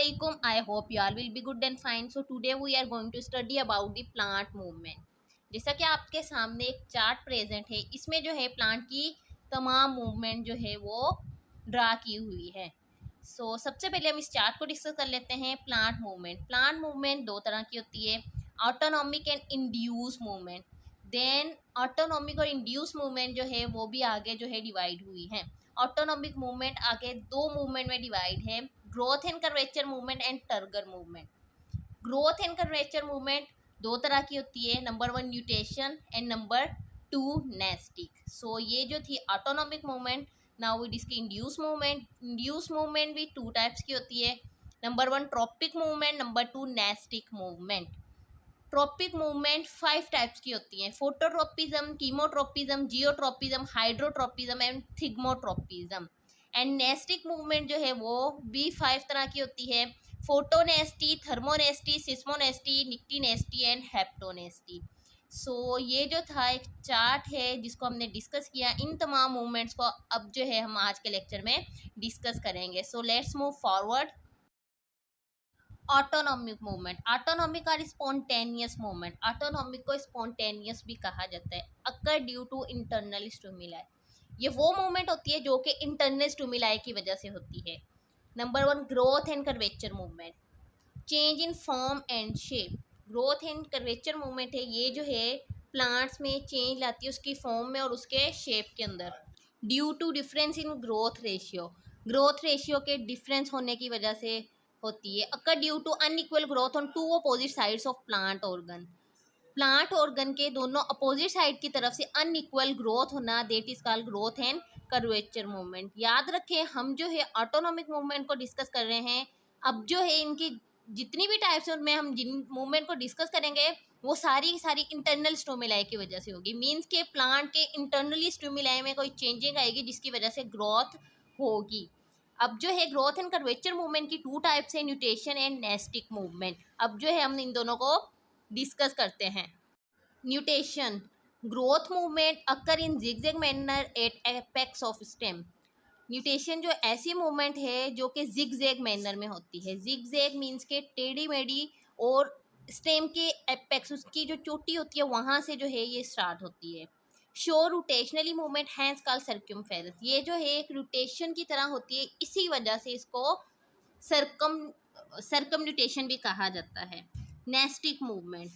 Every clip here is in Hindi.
Assalamualaikum. I hope you all will be good and fine. So today we are going to study about the plant movement. जैसा कि आपके सामने एक चार्ट प्रेजेंट है, इसमें जो है प्लांट की तमाम मूवमेंट जो है वो ड्रा की हुई है। सबसे पहले हम इस चार्ट को डिस्कस कर लेते हैं। प्लांट मूवमेंट दो तरह की होती है, autonomic and induce movement. Then autonomic और इंड्यूस मूवमेंट जो है वो भी आगे जो है डिवाइड हुई है। ऑटोनॉमिक मूवमेंट आगे दो मूवमेंट में डिवाइड है, growth and curvature movement and turgor movement. Growth and curvature movement दो तरह की होती है, number 1 nutation and number 2 nastic. ये जो थी autonomic movement. Now we discuss induce movement. Induce movement भी टू टाइप्स की होती है, number 1 tropic movement, number 2 nastic movement. Tropic movement 5 types की होती हैं, phototropism, chemotropism, geotropism, hydrotropism and thigmotropism. And nastic movement जो है वो भी 5 तरह की होती है, फोटोनेस्टी, थर्मोनेस्टी, सिस्मोनेस्टी, निक्टीनेस्टी एंड हेप्टोनेस्टी। ये जो था एक चार्ट है जिसको हमने डिस्कस किया। इन तमाम मूवमेंट्स को अब जो है हम आज के लेक्चर में डिस्कस करेंगे। Let's move forward. Autonomic movement, autonomic और स्पॉन्टेनियस मूवमेंट। ऑटोनॉमिक को स्पॉन्टेनियस भी कहा जाता है, occur due to internal stimuli. ये वो मूवमेंट होती है जो कि इंटरनल स्टिमुलाई की वजह से होती है। Number 1 growth and curvature movement, change in form and shape. Growth and curvature movement है, ये जो है प्लांट्स में चेंज लाती है उसकी फॉर्म में और उसके शेप के अंदर, due to difference in growth ratio. Growth ratio के डिफरेंस होने की वजह से होती है। Occur due to unequal growth on two opposite sides of plant organ. Plant organ के दोनों अपोजिट साइड की तरफ से अनइक्वल ग्रोथ होना, that is called growth and curvature movement. याद रखें, हम जो है ऑटोनॉमिक मूवमेंट को डिस्कस कर रहे हैं। अब जो है इनकी जितनी भी टाइप्स हैं उनमें हम जिन मूवमेंट को डिस्कस करेंगे वो सारी की सारी इंटरनल स्टिमुलाई की वजह से होगी। मीन्स के प्लांट के इंटरनली स्टिमुलाई में कोई चेंजिंग आएगी जिसकी वजह से ग्रोथ होगी। अब जो है ग्रोथ एंड कर्वेचर मूवमेंट की 2 टाइप्स है, न्यूटेशन एंड नेस्टिक मूवमेंट। अब जो है हम इन दोनों को डिस्कस करते हैं। Nutation, growth movement occur in zigzag manner at apex of stem. Nutation जो ऐसी मूवमेंट है जो कि जिगजैग मैनर में होती है। जिगजैग मीन्स के टेढ़ी मेढ़ी, और स्टेम के एपेक्स, उसकी जो चोटी होती है वहाँ से जो है ये स्टार्ट होती है। So rotationally movement hence called circumference. ये जो है एक रोटेशन की तरह होती है, इसी वजह से इसको सर्कमन्यूटेशन भी कहा जाता है। Nastic movement,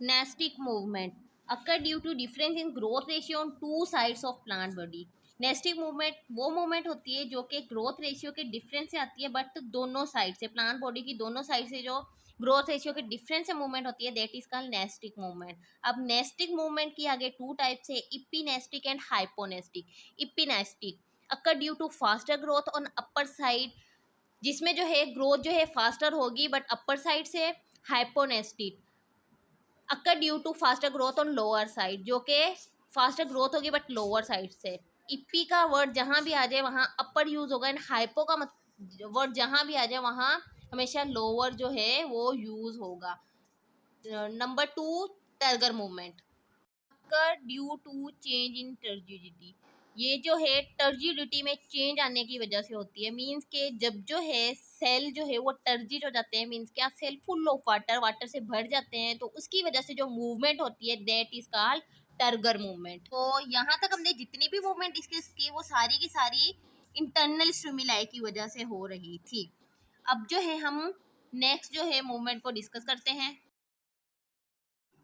nastic movement occur due to difference in growth ratio on 2 sides of plant body. Nastic movement वो मूवमेंट होती है जो कि ग्रोथ रेशियो के डिफरेंस से आती है, बट दोनों साइड से, प्लांट बॉडी की दोनों साइड से जो ग्रोथ रेशियो के डिफरेंस से मूवमेंट होती है, that is called nastic movement. अब नेस्टिक मूवमेंट की आगे 2 टाइप्स है, epinastic and hyponastic. Epinastic occur due to faster growth on upper side, जिसमें जो है ग्रोथ जो है फास्टर होगी बट अपर साइड से। Hyponastic occur due to faster growth on lower side, जो कि फास्टर ग्रोथ होगी बट लोअर साइड से। इपी का वर्ड जहाँ भी आ जाए वहाँ अपर यूज़ होगा, एंड हाइपो का वर्ड जहाँ भी आ जाए वहाँ हमेशा लोअर जो है वो यूज़ होगा। Number 2 turgor movement occur due to change in turgidity. ये जो है टर्जिडिटी में चेंज आने की वजह से होती है। मीन्स के जब जो है सेल जो है वो टर्जिड हो जाते हैं, मीन्स क्या, cell full of water, water से भर जाते हैं, तो उसकी वजह से जो मूवमेंट होती है that is called turgor movement. तो यहाँ तक हमने जितनी भी मूवमेंट डिस्कस की वो सारी की सारी इंटरनल स्टिमुलाई की वजह से हो रही थी। अब जो है हम नेक्स्ट जो है मूवमेंट को डिस्कस करते हैं।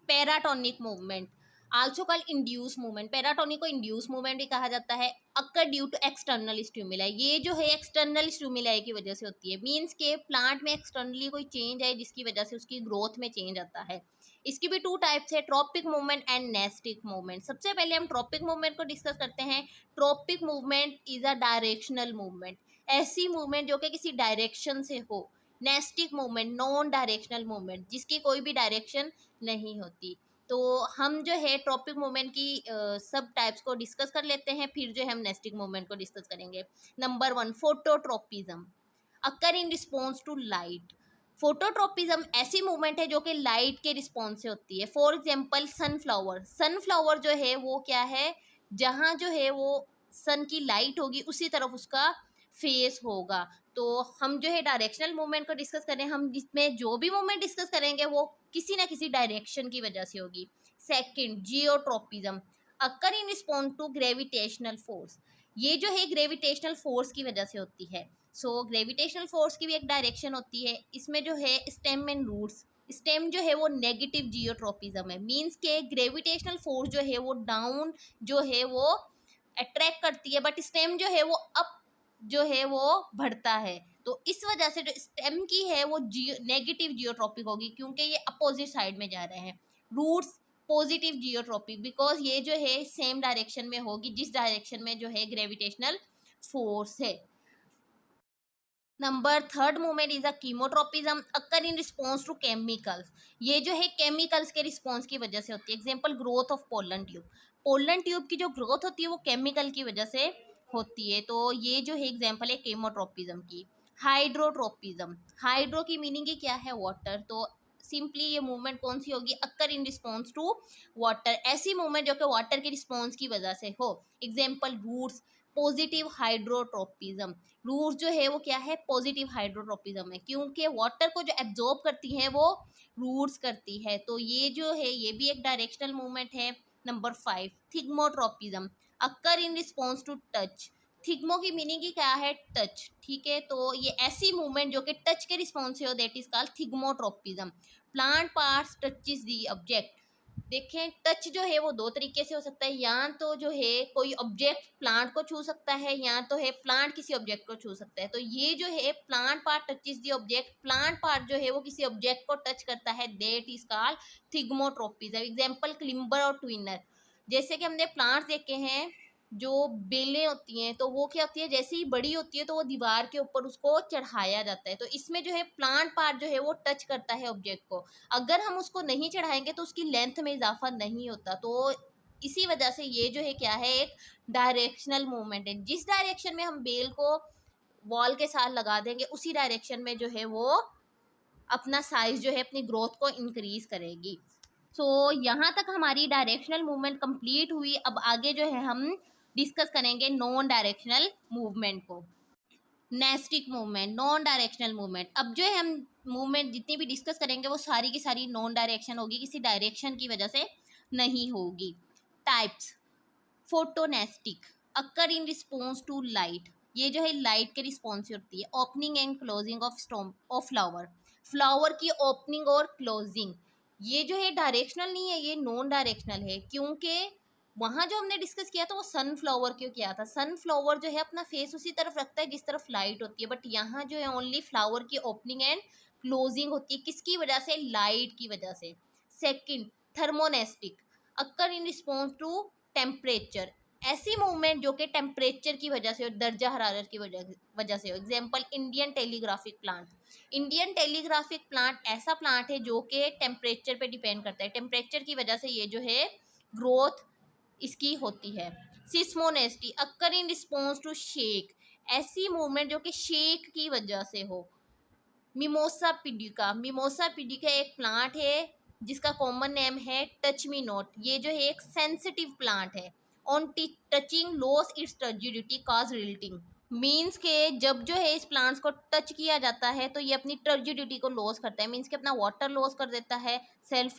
Paratonic movement also called induce movement. Paratonic को इंड्यूस मूवमेंट भी कहा जाता है, occur due to external stimuli. ये जो है एक्सटर्नल स्टिमुलाई की वजह से होती है। मीन्स के प्लांट में एक्सटर्नली कोई चेंज है जिसकी वजह से उसकी ग्रोथ में चेंज आता है। इसकी भी 2 टाइप्स है, tropic movement and nastic movement. सबसे पहले हम ट्रॉपिक मूवमेंट को डिस्कस करते हैं। Tropic movement is a directional movement, ऐसी मूवमेंट जो कि किसी डायरेक्शन से हो। Nastic movement non directional movement, जिसकी कोई भी डायरेक्शन नहीं होती। तो हम जो है ट्रॉपिक मूवमेंट की सब टाइप्स को डिस्कस कर लेते हैं, फिर जो है हम नेस्टिक मूवमेंट को डिस्कस करेंगे। Number 1 phototropism occur in response to light. Phototropism ऐसी मूवमेंट है जो कि लाइट के रिस्पॉन्स से होती है। फॉर एग्जांपल सनफ्लावर, सनफ्लावर जो है वो क्या है, जहाँ जो है वो सन की लाइट होगी उसी तरफ उसका फेस होगा। तो हम जो है डायरेक्शनल मूवमेंट को डिस्कस करें, हम जिसमें जो भी मूवमेंट डिस्कस करेंगे वो किसी ना किसी डायरेक्शन की वजह से होगी। Second, geotropism occur in response to gravitational force. ये जो है ग्रेविटेशनल फोर्स की वजह से होती है। सो ग्रेविटेशनल फोर्स की भी एक डायरेक्शन होती है। इसमें जो है स्टेम एंड रूट्स, स्टेम जो है वो नेगेटिव जियोट्रोपिज्म है, मीन्स के ग्रेविटेशनल फोर्स जो है वो डाउन जो है वो अट्रैक्ट करती है, बट स्टेम जो है वो अप जो है वो बढ़ता है। तो इस वजह से जो स्टेम की है वो नेगेटिव जियोट्रॉपिक होगी, क्योंकि ये अपोजिट साइड में जा रहे हैं। रूट्स पॉजिटिव जियोट्रॉपिक, बिकॉज ये जो है सेम डायरेक्शन में होगी जिस डायरेक्शन में जो है ग्रेविटेशनल फोर्स है। Number third movement is a chemotropism occur in response to chemicals. ये जो है केमिकल्स के रिस्पॉन्स की वजह से होती है। Example, growth of pollen tube. Pollen tube की जो ग्रोथ होती है वो केमिकल की वजह से होती है। तो ये जो है एग्जांपल है केमोट्रोपिज्म की। हाइड्रोट्रोपिज्म, हाइड्रो की मीनिंग ही क्या है, वाटर। तो सिंपली ये मूवमेंट कौन सी होगी, occur in response to water. ऐसी मूवमेंट जो कि वाटर के रिस्पॉन्स की वजह से हो। Example, roots positive hydrotropism. Roots जो है वो क्या है, पॉजिटिव हाइड्रोट्रोपिज्म है, क्योंकि वाटर को जो एब्जॉर्ब करती है वो रूट्स करती है। तो ये जो है ये भी एक डायरेक्शनल मूवमेंट है। Number 5, thigmotropism occur in response to touch. Thigmo की मीनिंग ही क्या है, टच। ठीक है, तो ये ऐसी मूवमेंट जो कि टच के रिस्पॉन्स से हो, that is called thigmotropism. Plant parts touches the object. देखें, टच जो है वो दो तरीके से हो सकता है, या तो जो है कोई ऑब्जेक्ट प्लांट को छू सकता है, या तो है प्लांट किसी ऑब्जेक्ट को छू सकता है। तो ये जो है plant part touches the object, plant part जो है वो किसी ऑब्जेक्ट को टच करता है, that is called thigmotropism. Example, climber और ट्विनर। जैसे कि हमने प्लांट्स देखे हैं, जो बेलें होती हैं तो वो क्या होती है, जैसे ही बड़ी होती है तो वो दीवार के ऊपर उसको चढ़ाया जाता है। तो इसमें जो है प्लांट पार्ट जो है वो टच करता है ऑब्जेक्ट को। अगर हम उसको नहीं चढ़ाएंगे तो उसकी लेंथ में इजाफा नहीं होता। तो इसी वजह से ये जो है क्या है, एक डायरेक्शनल मूवमेंट है। जिस डायरेक्शन में हम बेल को वॉल के साथ लगा देंगे उसी डायरेक्शन में जो है वो अपना साइज जो है अपनी ग्रोथ को इंक्रीज करेगी। सो यहाँ तक हमारी डायरेक्शनल मूवमेंट कंप्लीट हुई। अब आगे जो है हम डिस्कस करेंगे नॉन डायरेक्शनल मूवमेंट को। Nastic movement, non directional movement. अब जो है हम मूवमेंट जितनी भी डिस्कस करेंगे वो सारी की सारी नॉन डायरेक्शन होगी, किसी डायरेक्शन की वजह से नहीं होगी। Types, photonastic occur in response to light. ये जो है लाइट के रिस्पॉन्स होती है। Opening and closing of stoma of flower, flower की ओपनिंग और क्लोजिंग। ये जो है डायरेक्शनल नहीं है, ये नॉन डायरेक्शनल है, क्योंकि वहाँ जो हमने डिस्कस किया था वो सनफ्लावर क्यों किया था। सनफ्लावर जो है अपना फेस उसी तरफ रखता है जिस तरफ लाइट होती है, बट यहाँ जो है ओनली फ्लावर की ओपनिंग एंड क्लोजिंग होती है। किसकी वजह से, लाइट की वजह से। Second, thermonastic occur in response to temperature. ऐसी मूवमेंट जो कि टेम्परेचर की वजह से, दर्जा हरारत की वजह से हो। Example, Indian telegraphic plant. Indian telegraphic plant ऐसा प्लांट है जो कि टेम्परेचर पे डिपेंड करता है। टेम्परेचर की वजह से ये जो है ग्रोथ इसकी होती है। Seismonasty occur in response to shake. ऐसी मूवमेंट जो कि शेक की वजह से हो। मिमोसा पिडिका, मिमोसा पिडिका एक प्लांट है जिसका कॉमन नेम है टच मी नॉट। ये जो है एक सेंसिटिव प्लांट है। On touching loss its turgidity cause wilting. Means के जब जो है इस प्लांट्स को टच किया जाता है तो ये अपनी टर्जिडिटी को लॉस करता है, मीन्स के अपना वाटर लॉस कर देता है, सेल्फ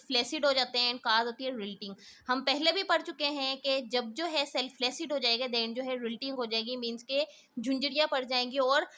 फ्लेसिड हो जाते हैं एंड काज होती है रिल्टिंग। हम पहले भी पढ़ चुके हैं कि जब जो है सेल्फ फ्लेसिड हो जाएगा देन जो है रिल्टिंग हो जाएगी, मीन्स के झुंझुरियाँ पड़ जाएंगी और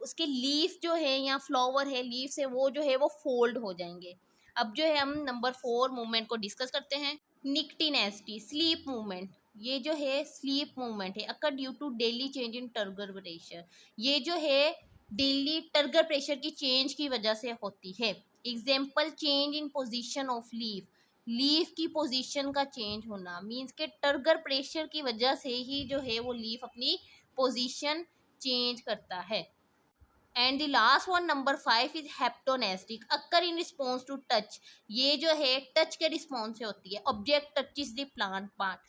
उसके लीफ जो है या फ्लावर है लीफ से वो जो है वो फोल्ड हो जाएंगे। अब जो है हम नंबर 4 मूवमेंट को डिस्कस करते हैं। Nyctinasty, sleep movement. ये जो है स्लीप मूवमेंट है occur due to daily change in turgor pressure. ये जो है डेली टर्गर प्रेशर की चेंज की वजह से होती है। Example, change in position of leaf. Leaf की पोजीशन का चेंज होना, मीन्स के टर्गर प्रेशर की वजह से ही जो है वो लीफ अपनी पोजीशन चेंज करता है। And the last one number 5 is haptonastic occur in response to touch. ये जो है टच के रिस्पॉन्स से होती है। Object touches the plant part.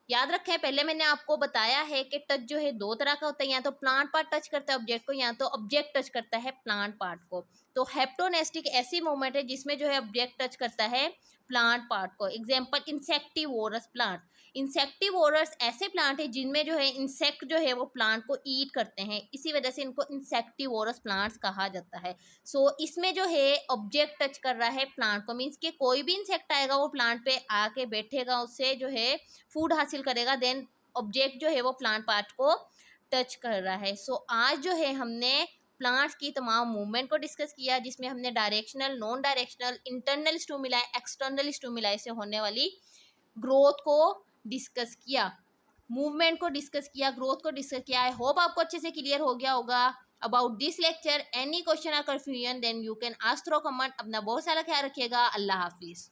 याद रखें, पहले मैंने आपको बताया है कि टच जो है दो तरह का होता है, या तो प्लांट पार्ट टच करता है ऑब्जेक्ट को, या तो ऑब्जेक्ट टच करता है प्लांट पार्ट को। तो हेप्टोनेस्टिक ऐसी मूवमेंट है जिसमें जो है ऑब्जेक्ट टच करता है प्लांट पार्ट को। Example, insectivorous plant. इंसेक्टिवोरस ऐसे प्लांट है जिनमें जो है इंसेक्ट जो है वो प्लांट को ईट करते हैं, इसी वजह से इनको इंसेक्टिवोरस प्लांट्स कहा जाता है। सो इसमें जो है ऑब्जेक्ट टच कर रहा है प्लांट को, मीन्स के कोई भी इंसेक्ट आएगा वो प्लांट पे आके बैठेगा, उससे जो है फूड हासिल करेगा, देन ऑब्जेक्ट जो है वो प्लांट पार्ट को टच कर रहा है। सो आज जो है हमने प्लांट्स की तमाम मूवमेंट को डिस्कस किया, जिसमें हमने directional, non directional, internal stimuli, external stimuli से होने वाली ग्रोथ को डिस्कस किया, मूवमेंट को डिस्कस किया, ग्रोथ को डिस्कस किया। आई होप आपको अच्छे से क्लियर हो गया होगा about this lecture. Any question और confusion then you can ask through comment. अपना बहुत सारा ख्याल रखिएगा। अल्लाह हाफिज़।